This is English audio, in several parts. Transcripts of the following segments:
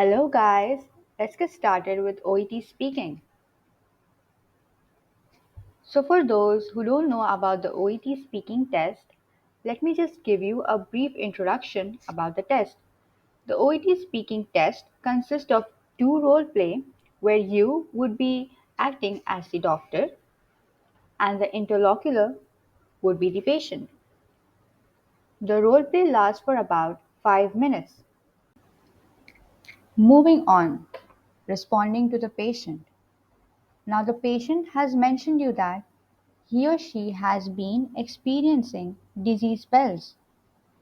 Hello, guys. Let's get started with OET speaking. So, for those who don't know about the OET speaking test, let me just give you a brief introduction about the test. The OET speaking test consists of two role play where you would be acting as the doctor and the interlocutor would be the patient. The role play lasts for about 5 minutes. Moving on, responding to the patient. Now, the patient has mentioned you that he or she has been experiencing dizzy spells.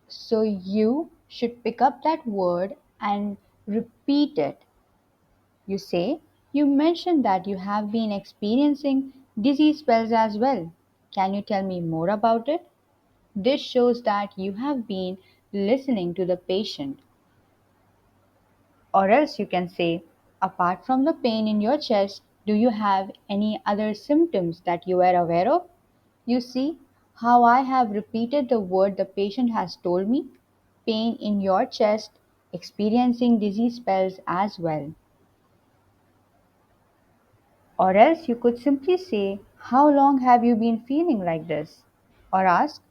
So you should pick up that word and repeat it. You say, you mentioned that you have been experiencing dizzy spells as well. Can you tell me more about it? This shows that you have been listening to the patient. Or else you can say, apart from the pain in your chest, do you have any other symptoms that you are aware of? You see how I have repeated the word the patient has told me? Pain in your chest, experiencing dizzy spells as well. Or else you could simply say, how long have you been feeling like this? Or ask,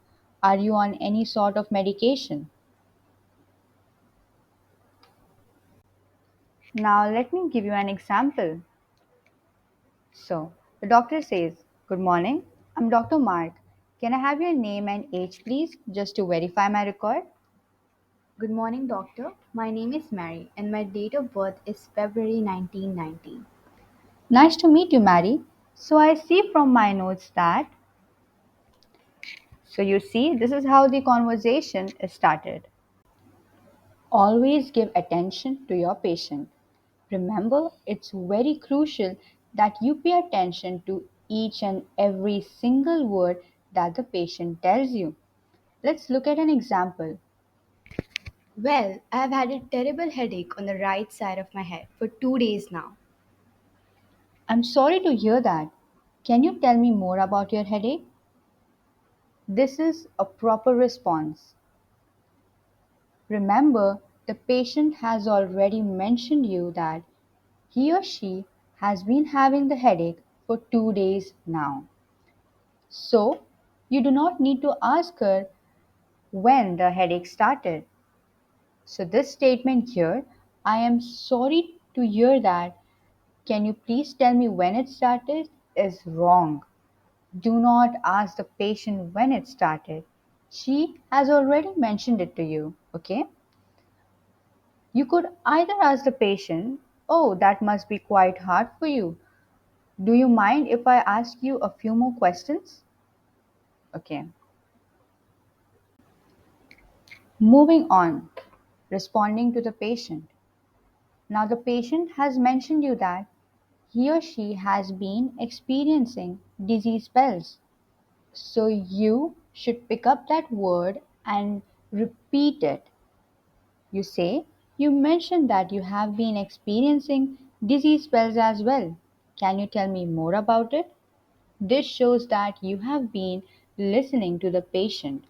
are you on any sort of medication? Now let me give you an example. So, the doctor says, good morning, I'm Dr. Mark. Can I have your name and age, please, just to verify my record? Good morning, doctor. My name is Mary and my date of birth is February 1990. Nice to meet you, Mary. So, I see from my notes that, so you see, this is how the conversation is started. Always give attention to your patient. Remember, it's very crucial that you pay attention to each and every single word that the patient tells you. Let's look at an example. Well, I have had a terrible headache on the right side of my head for 2 days now. I'm sorry to hear that. Can you tell me more about your headache? This is a proper response. Remember, the patient has already mentioned you that he or she has been having the headache for 2 days now. So, you do not need to ask her when the headache started. So, this statement here, I am sorry to hear that. Can you please tell me when it started? Is wrong. Do not ask the patient when it started. She has already mentioned it to you, okay? You could either ask the patient, oh, that must be quite hard for you. Do you mind if I ask you a few more questions? Okay. Moving on, responding to the patient. Now, the patient has mentioned you that he or she has been experiencing dizzy spells. So you should pick up that word and repeat it. You say, you mentioned that you have been experiencing dizzy spells as well. Can you tell me more about it? This shows that you have been listening to the patient.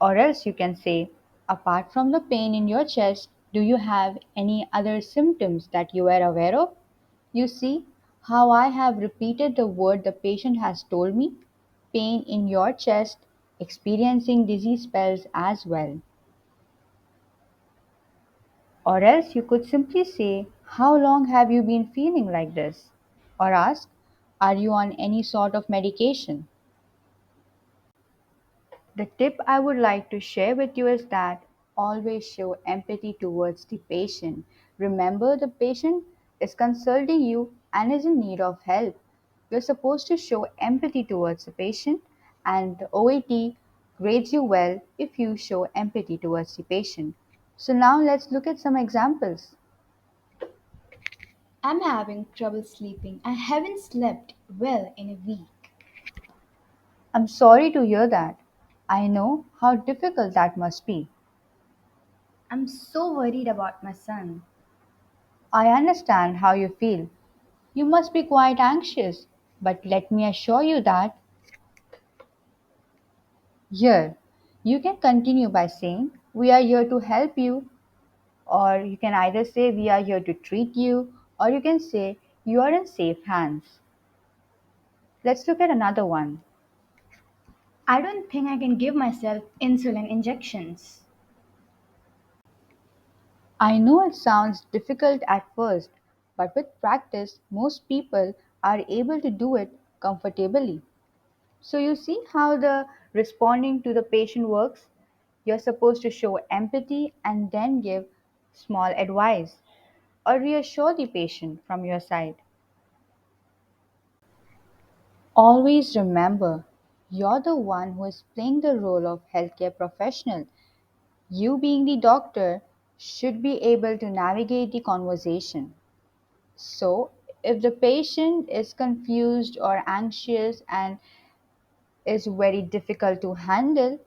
Or else you can say, apart from the pain in your chest, do you have any other symptoms that you are aware of? You see how I have repeated the word the patient has told me? Pain in your chest, experiencing dizzy spells as well. Or else you could simply say, how long have you been feeling like this? Or ask, are you on any sort of medication? The tip I would like to share with you is that always show empathy towards the patient. Remember, the patient is consulting you and is in need of help. You're supposed to show empathy towards the patient, and the OET grades you well if you show empathy towards the patient. So, now let's look at some examples. I'm having trouble sleeping. I haven't slept well in a week. I'm sorry to hear that. I know how difficult that must be. I'm so worried about my son. I understand how you feel. You must be quite anxious, but let me assure you that here, you can continue by saying, we are here to help you, Or you can either say, "We are here to treat you," or you can say, "You are in safe hands." Let's look at another one. I don't think I can give myself insulin injections. I know it sounds difficult at first, but with practice, most people are able to do it comfortably. So, you see how the responding to the patient works? You're supposed to show empathy and then give small advice or reassure the patient from your side. Always remember, you're the one who is playing the role of healthcare professional. You, being the doctor, should be able to navigate the conversation. So, if the patient is confused or anxious and is very difficult to handle,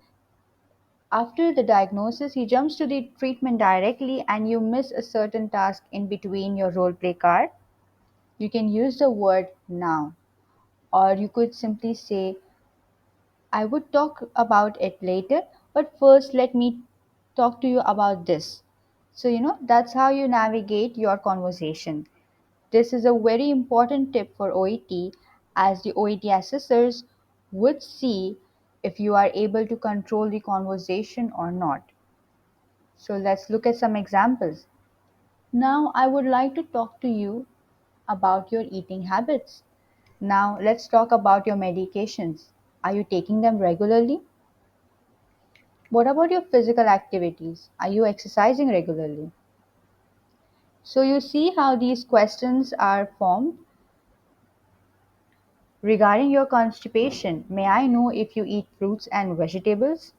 after the diagnosis, he jumps to the treatment directly and you miss a certain task in between your role play card. You can use the word now, or you could simply say, "I would talk about it later, but first let me talk to you about this." So, that's how you navigate your conversation. This is a very important tip for OET, as the OET assessors would see if you are able to control the conversation or not. So let's look at some examples. Now, I would like to talk to you about your eating habits. Now, let's talk about your medications. Are you taking them regularly? What about your physical activities? Are you exercising regularly? So, you see how these questions are formed. Regarding your constipation, may I know if you eat fruits and vegetables?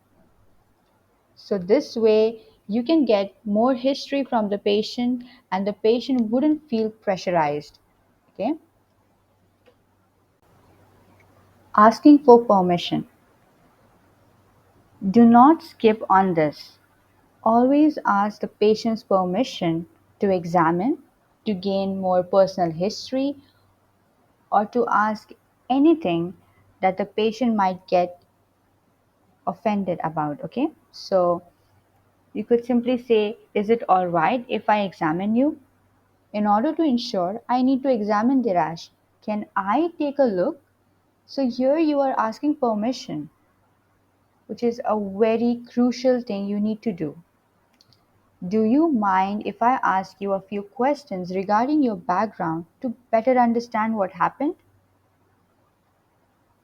So, this way you can get more history from the patient and the patient wouldn't feel pressurized. Okay? Asking for permission. Do not skip on this. Always ask the patient's permission to examine, to gain more personal history, or to ask anything that the patient might get offended about. Okay? So, you could simply say, "Is it all right if I examine you? In order to ensure, I need to examine the rash. Can I take a look?" So here you are asking permission, which is a very crucial thing you need to do. "Do you mind if I ask you a few questions regarding your background to better understand what happened?"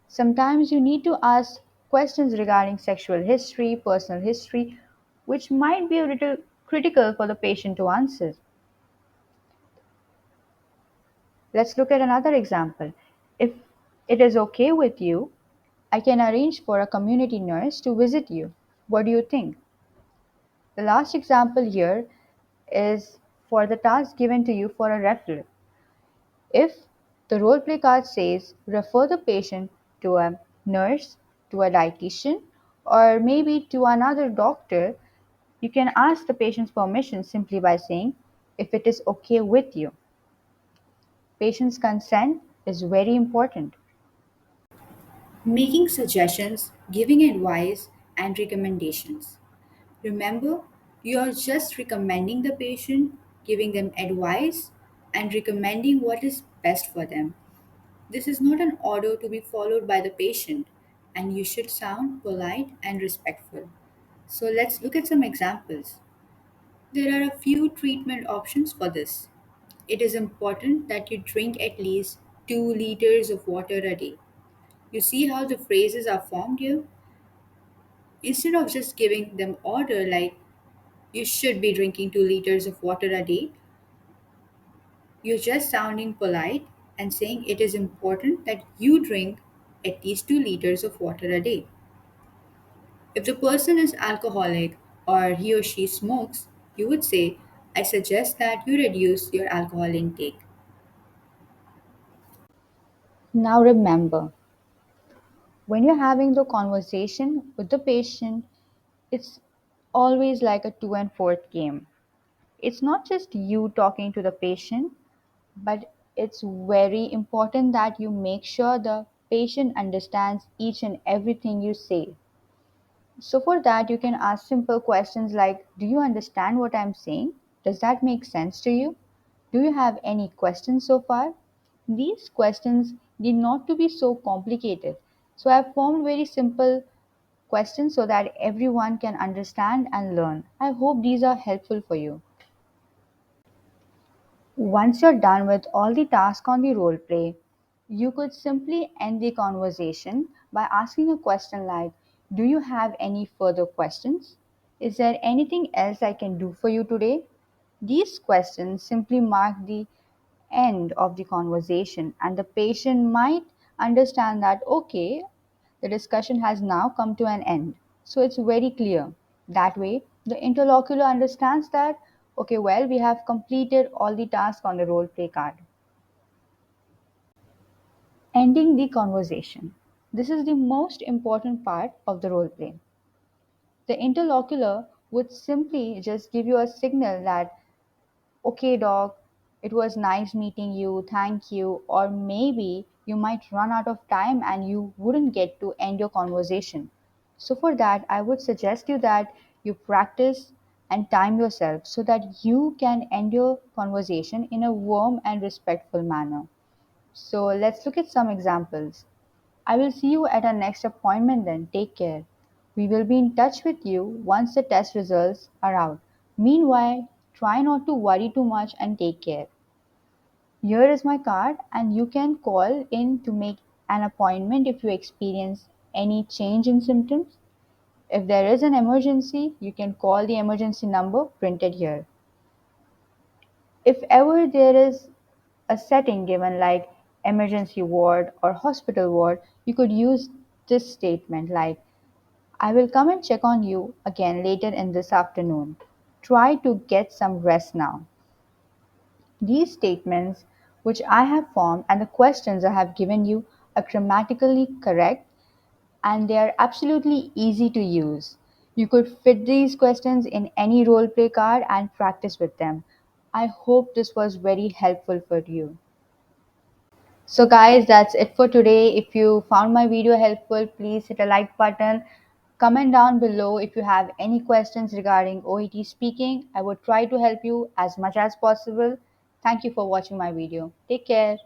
Sometimes you need to ask questions regarding sexual history, personal history, which might be a little critical for the patient to answer. Let's look at another example. If it is okay with you, I can arrange for a community nurse to visit you. What do you think? The last example here is for the task given to you for a referral. If the role play card says refer the patient to a nurse, to a dietitian, or maybe to another doctor, you can ask the patient's permission simply by saying, "If it is okay with you." Patient's consent is very important. Making suggestions, giving advice, and recommendations. Remember, you are just recommending the patient, giving them advice, and recommending what is best for them. This is not an order to be followed by the patient, and you should sound polite and respectful. So, let's look at some examples. There are a few treatment options for this. It is important that you drink at least 2 liters of water a day. You see how the phrases are formed here? Instead of just giving them order like "you should be drinking 2 liters of water a day," you're just sounding polite and saying it is important that you drink at least 2 liters of water a day. If the person is alcoholic or he or she smokes, you would say, "I suggest that you reduce your alcohol intake." Now remember, when you're having the conversation with the patient, it's always like a two and fourth game. It's not just you talking to the patient, but it's very important that you make sure the patient understands each and everything you say. So, for that, you can ask simple questions like, "Do you understand what I'm saying?" Does that make sense to you? Do you have any questions so far? These questions need not to be so complicated. So I have formed very simple questions so that everyone can understand and learn. I hope these are helpful for you. Once you're done with all the tasks on the role play, you could simply end the conversation by asking a question like, do you have any further questions? Is there anything else I can do for you today? These questions simply mark the end of the conversation, and the patient might understand that, okay, the discussion has now come to an end. So it's very clear. That way, the interlocutor understands that, okay, well, we have completed all the tasks on the role play card. Ending the conversation. This is the most important part of the role play. The interlocutor would simply just give you a signal that, okay, doc, it was nice meeting you, thank you, or maybe you might run out of time and you wouldn't get to end your conversation. So, for that, I would suggest you that you practice and time yourself so that you can end your conversation in a warm and respectful manner. So, let's look at some examples. I will see you at our next appointment then. Take care. We will be in touch with you once the test results are out. Meanwhile, try not to worry too much and take care. Here is my card, and you can call in to make an appointment if you experience any change in symptoms. If there is an emergency, you can call the emergency number printed here. If ever there is a setting given like emergency ward or hospital ward, you could use this statement like, I will come and check on you again later in this afternoon. Try to get some rest now. These statements, which I have formed, and the questions I have given you are grammatically correct and they are absolutely easy to use. You could fit these questions in any role play card and practice with them. I hope this was very helpful for you. So, guys, that's it for today. If you found my video helpful, please hit a like button. Comment down below if you have any questions regarding OET speaking. I would try to help you as much as possible. Thank you for watching my video. Take care.